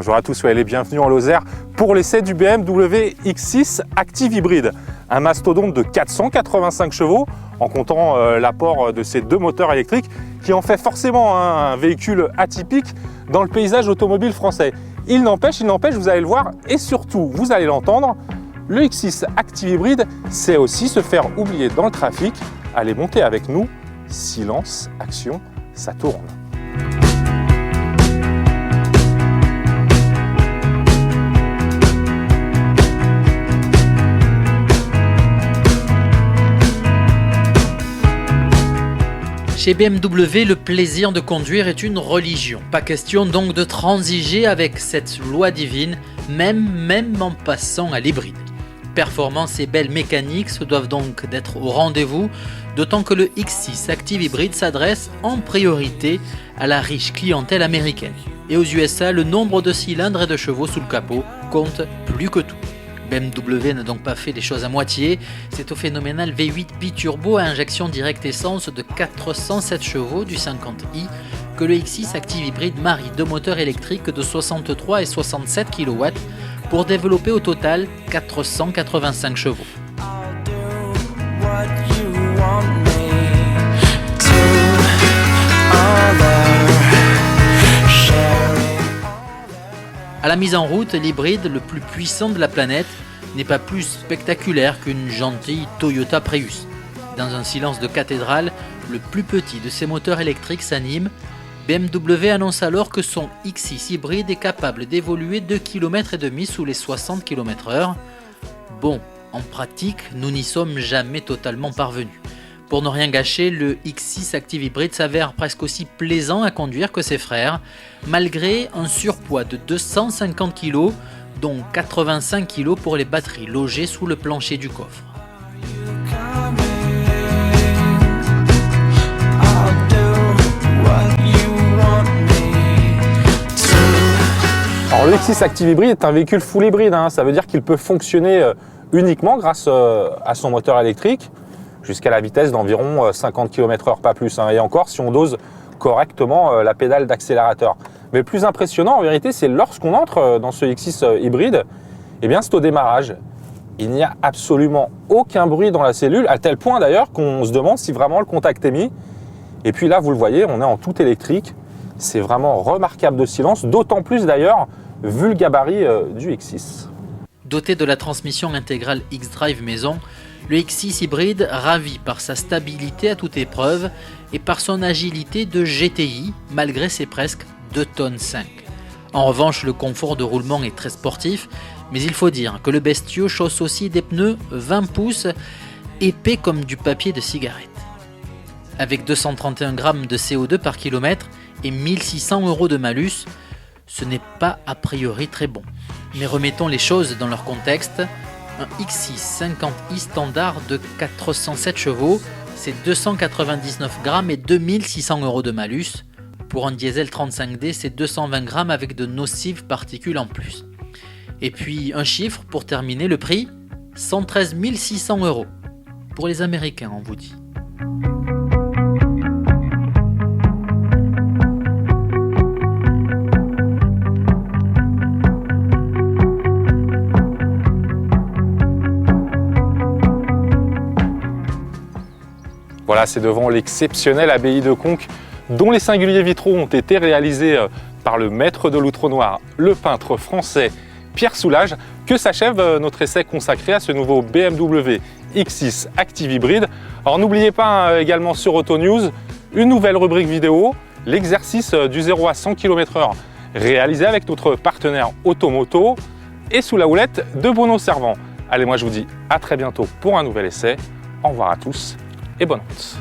Bonjour à tous, soyez les bienvenus en Lozère pour l'essai du BMW X6 Active Hybride. Un mastodonte de 485 chevaux en comptant l'apport de ces deux moteurs électriques qui en fait forcément un véhicule atypique dans le paysage automobile français. Il n'empêche, vous allez le voir et surtout vous allez l'entendre, le X6 Active Hybride sait aussi se faire oublier dans le trafic. Allez monter avec nous, silence, action, ça tourne. Chez BMW, le plaisir de conduire est une religion. Pas question donc de transiger avec cette loi divine, même en passant à l'hybride. Performance et belle mécanique se doivent donc d'être au rendez-vous, d'autant que le X6 Active Hybride s'adresse en priorité à la riche clientèle américaine. Et aux USA, le nombre de cylindres et de chevaux sous le capot compte plus que tout. BMW n'a donc pas fait les choses à moitié, c'est au phénoménal V8 biturbo à injection directe essence de 407 chevaux du 50i que le X6 Active Hybride marie deux moteurs électriques de 63 et 67 kW pour développer au total 485 chevaux. À la mise en route, l'hybride le plus puissant de la planète n'est pas plus spectaculaire qu'une gentille Toyota Prius. Dans un silence de cathédrale, le plus petit de ces moteurs électriques s'anime. BMW annonce alors que son X6 hybride est capable d'évoluer 2,5 km sous les 60 km/h. Bon, en pratique, nous n'y sommes jamais totalement parvenus. Pour ne rien gâcher, le X6 Active Hybride s'avère presque aussi plaisant à conduire que ses frères, malgré un surpoids de 250 kg, dont 85 kg pour les batteries logées sous le plancher du coffre. Alors le X6 Active Hybride est un véhicule full hybride, ça veut dire qu'il peut fonctionner uniquement grâce à son moteur électrique, jusqu'à la vitesse d'environ 50 km/h, pas plus. Et encore, si on dose correctement la pédale d'accélérateur. Mais le plus impressionnant, en vérité, c'est lorsqu'on entre dans ce X6 hybride, c'est au démarrage. Il n'y a absolument aucun bruit dans la cellule, à tel point d'ailleurs qu'on se demande si vraiment le contact est mis. Et puis là, vous le voyez, on est en tout électrique. C'est vraiment remarquable de silence, d'autant plus d'ailleurs, vu le gabarit du X6. Doté de la transmission intégrale X-Drive maison, le X6 hybride ravit par sa stabilité à toute épreuve et par son agilité de GTI malgré ses presque 2,5 tonnes. En revanche, le confort de roulement est très sportif, mais il faut dire que le bestiau chausse aussi des pneus 20 pouces épais comme du papier de cigarette. Avec 231 grammes de CO2 par kilomètre et 1600 € de malus, ce n'est pas a priori très bon. Mais remettons les choses dans leur contexte. Un X6 50i standard de 407 chevaux, c'est 299 grammes et 2600 € de malus. Pour un diesel 35D, c'est 220 grammes avec de nocives particules en plus. Et puis un chiffre pour terminer, le prix, 113 600 €. Pour les Américains, on vous dit. Voilà, c'est devant l'exceptionnelle abbaye de Conques, dont les singuliers vitraux ont été réalisés par le maître de l'outre noir, le peintre français Pierre Soulages, que s'achève notre essai consacré à ce nouveau BMW X6 Active Hybride. Alors n'oubliez pas également sur Autonews, une nouvelle rubrique vidéo, l'exercice du 0 à 100 km/h, réalisé avec notre partenaire Automoto et sous la houlette de Bruno Servant. Allez, moi je vous dis à très bientôt pour un nouvel essai. Au revoir à tous et bonne route.